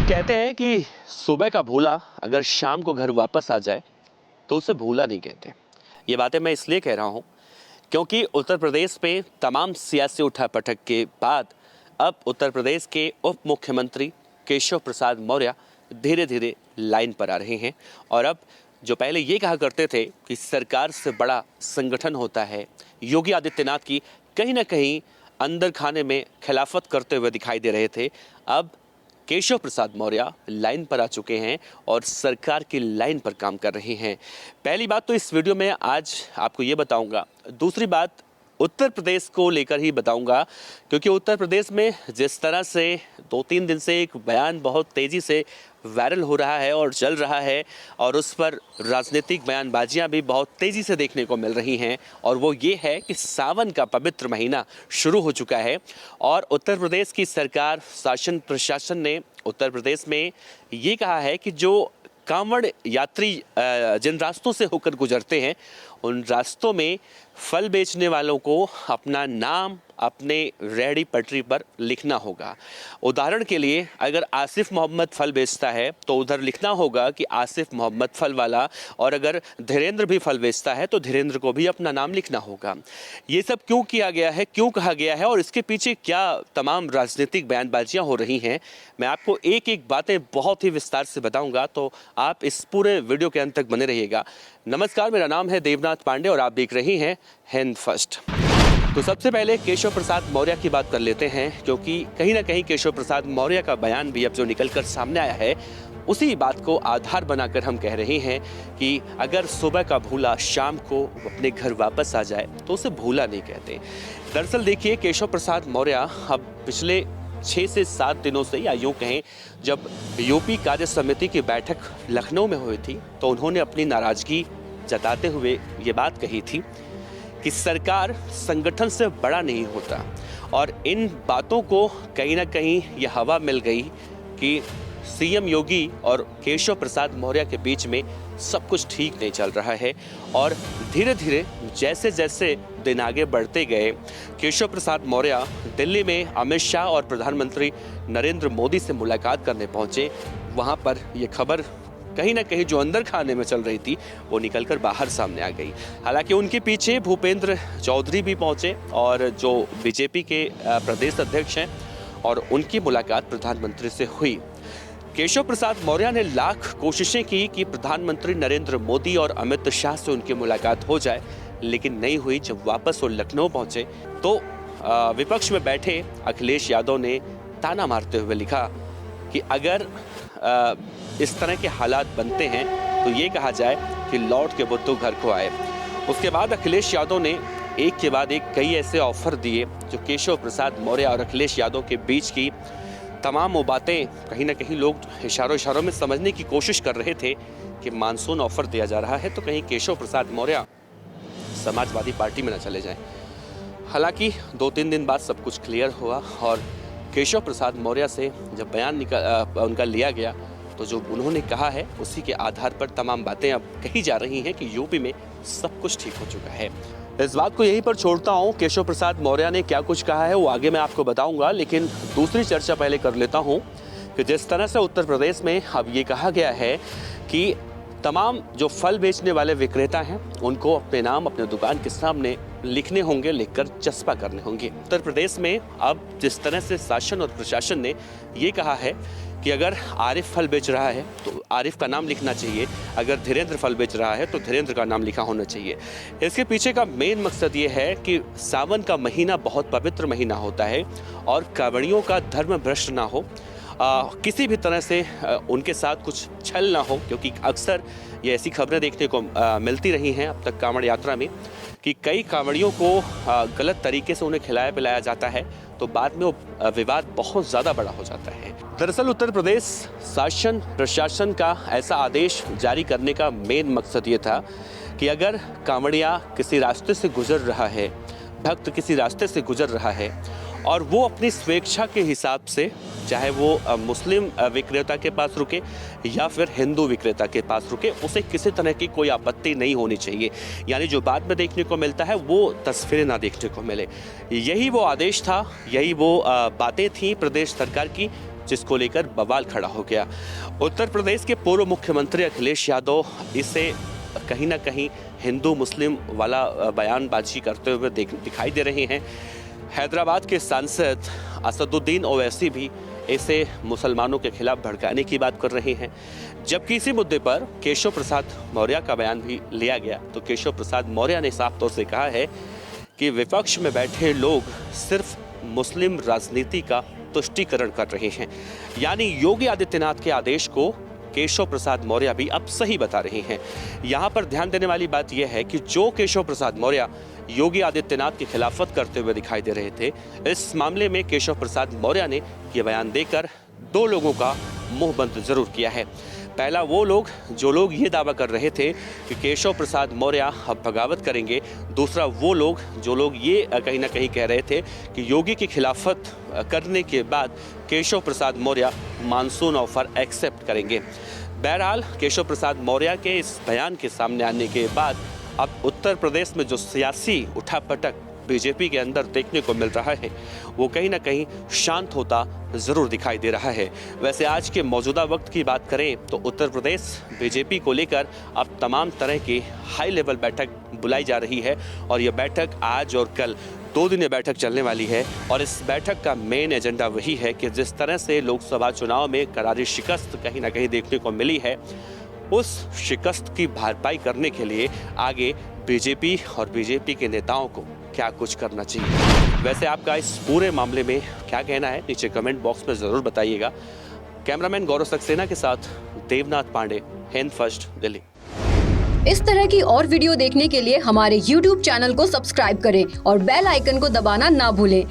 कहते हैं कि सुबह का भूला अगर शाम को घर वापस आ जाए तो उसे भूला नहीं कहते। ये बातें मैं इसलिए कह रहा हूँ क्योंकि उत्तर प्रदेश में तमाम सियासी उठापटक के बाद अब उत्तर प्रदेश के उप मुख्यमंत्री केशव प्रसाद मौर्य धीरे धीरे लाइन पर आ रहे हैं। और अब जो पहले ये कहा करते थे कि सरकार से बड़ा संगठन होता है, योगी आदित्यनाथ की कहीं ना कहीं अंदर खाने में खिलाफत करते हुए दिखाई दे रहे थे, अब केशव प्रसाद मौर्य लाइन पर आ चुके हैं और सरकार की लाइन पर काम कर रहे हैं। पहली बात तो इस वीडियो में आज आपको ये बताऊंगा। दूसरी बात उत्तर प्रदेश को लेकर ही बताऊंगा, क्योंकि उत्तर प्रदेश में जिस तरह से 2-3 दिन से एक बयान बहुत तेज़ी से वायरल हो रहा है और चल रहा है और उस पर राजनीतिक बयानबाजियां भी बहुत तेज़ी से देखने को मिल रही हैं, और वो ये है कि सावन का पवित्र महीना शुरू हो चुका है और उत्तर प्रदेश की सरकार, शासन प्रशासन ने उत्तर प्रदेश में ये कहा है कि जो कांवड़ यात्री जिन रास्तों से होकर गुजरते हैं उन रास्तों में फल बेचने वालों को अपना नाम अपने रेहड़ी पटरी पर लिखना होगा। उदाहरण के लिए अगर आसिफ मोहम्मद फल बेचता है तो उधर लिखना होगा कि आसिफ मोहम्मद फल वाला, और अगर धीरेन्द्र भी फल बेचता है तो धीरेन्द्र को भी अपना नाम लिखना होगा। ये सब क्यों किया गया है, क्यों कहा गया है और इसके पीछे क्या तमाम राजनीतिक बयानबाजियां हो रही हैं, मैं आपको एक एक बातें बहुत ही विस्तार से बताऊंगा, तो आप इस पूरे वीडियो के अंत तक बने रहिएगा। नमस्कार, मेरा नाम है देवनाथ पांडे और आप देख रहे हैं हिंद फर्स्ट। तो सबसे पहले केशव प्रसाद मौर्य की बात कर लेते हैं, क्योंकि कहीं ना कहीं केशव प्रसाद मौर्य का बयान भी अब जो निकलकर सामने आया है उसी बात को आधार बनाकर हम कह रहे हैं कि अगर सुबह का भूला शाम को अपने घर वापस आ जाए तो उसे भूला नहीं कहते। दरअसल देखिए, केशव प्रसाद मौर्य अब पिछले 6 से 7 दिनों से, या यूँ कहें जब यूपी कार्य समिति की बैठक लखनऊ में हुई थी तो उन्होंने अपनी नाराजगी जताते हुए ये बात कही थी कि सरकार संगठन से बड़ा नहीं होता, और इन बातों को कहीं ना कहीं यह हवा मिल गई कि सीएम योगी और केशव प्रसाद मौर्य के बीच में सब कुछ ठीक नहीं चल रहा है। और धीरे धीरे जैसे जैसे दिन आगे बढ़ते गए, केशव प्रसाद मौर्य दिल्ली में अमित शाह और प्रधानमंत्री नरेंद्र मोदी से मुलाकात करने पहुंचे। वहां पर यह खबर कहीं ना कहीं जो अंदर खाने में चल रही थी वो निकलकर बाहर सामने आ गई। हालांकि उनके पीछे भूपेंद्र चौधरी भी पहुंचे और जो बीजेपी के प्रदेश अध्यक्ष हैं, और उनकी मुलाकात प्रधानमंत्री से हुई। केशव प्रसाद मौर्य ने लाख कोशिशें की कि प्रधानमंत्री नरेंद्र मोदी और अमित शाह से उनकी मुलाकात हो जाए, लेकिन नहीं हुई। जब वापस वो लखनऊ पहुंचे तो विपक्ष में बैठे अखिलेश यादव ने ताना मारते हुए लिखा कि अगर इस तरह के हालात बनते हैं तो ये कहा जाए कि लौट के बुद्धू घर को आए। उसके बाद अखिलेश यादव ने एक के बाद एक कई ऐसे ऑफर दिए जो केशव प्रसाद मौर्य और अखिलेश यादव के बीच की तमाम वो बातें कहीं ना कहीं लोग इशारों में समझने की कोशिश कर रहे थे कि मानसून ऑफर दिया जा रहा है तो कहीं केशव प्रसाद मौर्य समाजवादी पार्टी में न चले जाएं। हालांकि 2-3 दिन बाद सब कुछ क्लियर हुआ और केशव प्रसाद मौर्य से जब बयान उनका लिया गया तो जो उन्होंने कहा है उसी के आधार पर तमाम बातें अब कही जा रही हैं कि यूपी में सब कुछ ठीक हो चुका है। इस बात को यहीं पर छोड़ता हूं, केशव प्रसाद मौर्य ने क्या कुछ कहा है वो आगे मैं आपको बताऊंगा, लेकिन दूसरी चर्चा पहले कर लेता हूं कि जिस तरह से उत्तर प्रदेश में अब ये कहा गया है कि तमाम जो फल बेचने वाले विक्रेता हैं उनको अपने नाम अपने दुकान के सामने लिखने होंगे, लिखकर चस्पा करने होंगे। उत्तर प्रदेश में अब जिस तरह से शासन और प्रशासन ने ये कहा है कि अगर आरिफ फल बेच रहा है तो आरिफ का नाम लिखना चाहिए, अगर धीरेन्द्र फल बेच रहा है तो धीरेन्द्र का नाम लिखा होना चाहिए। इसके पीछे का मेन मकसद ये है कि सावन का महीना बहुत पवित्र महीना होता है और कांवड़ियों का धर्म भ्रष्ट ना हो, किसी भी तरह से उनके साथ कुछ छल ना हो, क्योंकि अक्सर ये ऐसी खबरें देखने को मिलती रही हैं अब तक कांवड़ यात्रा में कि कई कांवड़ियों को गलत तरीके से उन्हें खिलाया पिलाया जाता है तो बाद में वो विवाद बहुत ज़्यादा बड़ा हो जाता है। दरअसल उत्तर प्रदेश शासन प्रशासन का ऐसा आदेश जारी करने का मेन मकसद ये था कि अगर कांवड़िया किसी रास्ते से गुजर रहा है, भक्त किसी रास्ते से गुजर रहा है और वो अपनी स्वेच्छा के हिसाब से, चाहे वो मुस्लिम विक्रेता के पास रुके या फिर हिंदू विक्रेता के पास रुके, उसे किसी तरह की कोई आपत्ति नहीं होनी चाहिए। यानी जो बाद में देखने को मिलता है वो तस्वीरें ना देखने को मिले। यही वो आदेश था, यही वो बातें थी प्रदेश सरकार की जिसको लेकर बवाल खड़ा हो गया। उत्तर प्रदेश के पूर्व मुख्यमंत्री अखिलेश यादव इसे कहीं ना कहीं हिंदू मुस्लिम वाला बयानबाजी करते हुए दिखाई दे रहे हैं। हैदराबाद के सांसद असदुद्दीन ओवैसी भी इसे मुसलमानों के खिलाफ भड़काने की बात कर रहे हैं। जबकि इसी मुद्दे पर केशव प्रसाद मौर्य का बयान भी लिया गया, तो केशव प्रसाद मौर्य ने साफ तौर से कहा है कि विपक्ष में बैठे लोग सिर्फ मुस्लिम राजनीति का तुष्टीकरण कर रहे हैं। यानी योगी आदित्यनाथ के आदेश को केशव प्रसाद मौर्य भी अब सही बता रहे हैं। यहाँ पर ध्यान देने वाली बात यह है कि जो केशव प्रसाद मौर्य योगी आदित्यनाथ की खिलाफत करते हुए दिखाई दे रहे थे, इस मामले में केशव प्रसाद मौर्य ने यह बयान देकर दो लोगों का मुंह बंद जरूर किया है। पहला वो लोग जो लोग ये दावा कर रहे थे कि केशव प्रसाद मौर्य अब बगावत करेंगे। दूसरा वो लोग जो लोग ये कहीं ना कहीं कह रहे थे कि योगी की खिलाफत करने के बाद Keshav Prasad Maurya monsoon offer accept करेंगे। बहरहाल केशव प्रसाद मौर्य के इस बयान के सामने आने के बाद अब उत्तर प्रदेश में जो सियासी उठापटक बीजेपी के अंदर देखने को मिल रहा है, वो कहीं ना कहीं शांत होता जरूर दिखाई दे रहा है। वैसे आज के मौजूदा वक्त की बात करें तो उत्तर प्रदेश बीजेपी को लेकर अब तमाम तरह की हाई लेवल बैठक बुलाई जा रही है और यह बैठक आज और कल 2 दिन बैठक चलने वाली है। और इस बैठक का मेन एजेंडा वही है कि जिस तरह से लोकसभा चुनाव में करारी शिकस्त कहीं ना कहीं देखने को मिली है, उस शिकस्त की भरपाई करने के लिए आगे बीजेपी और बीजेपी के नेताओं को क्या कुछ करना चाहिए। वैसे आपका इस पूरे मामले में क्या कहना है, नीचे कमेंट बॉक्स में ज़रूर बताइएगा। कैमरामैन गौरव सक्सेना के साथ देवनाथ पांडे, हिंद फर्स्ट, दिल्ली। इस तरह की और वीडियो देखने के लिए हमारे YouTube चैनल को सब्सक्राइब करें और बेल आइकन को दबाना ना भूलें